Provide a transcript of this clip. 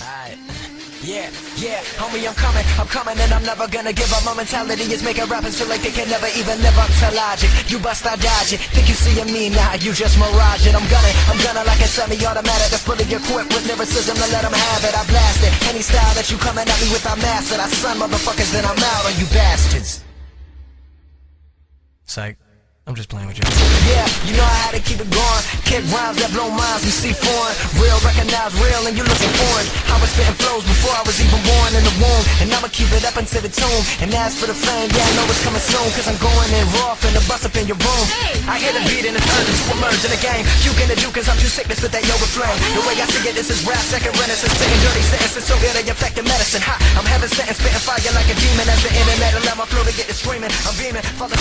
Alright. Yeah, homie, I'm coming, and I'm never gonna give up. My mentality is making rappers feel like they can never even live up to logic. You bust, I dodge it. Think you seeing me now, you just mirage it. I'm gunning like a semi-automatic that's fully equipped with lyricism to let them have it. I blast it. Any style that you coming at me with, I master. I son motherfuckers, then I'm out on you bastards. Psych. I'm just playing with you. Yeah, you know how to keep it going. Kick rhymes that blow minds, we see foreign. Real, recognize real, and you looking foreign. I was spitting flows before I was even born in the womb, and I'ma keep it up until the tomb. And as for the fame, yeah, I know it's coming soon, cause I'm going in raw, finna bust up in your room. I hear the beat and it's urgent to emerge in the game. You can do cause I'm too sick to spit that yoga flame. The way I see it, this is rap, second renaissance. Spitting dirty sentences so good they affect the medicine. Ha, I'm heaven sent and spitting fire like a demon. As the internet allow my flow to get to screaming. I'm beaming, father,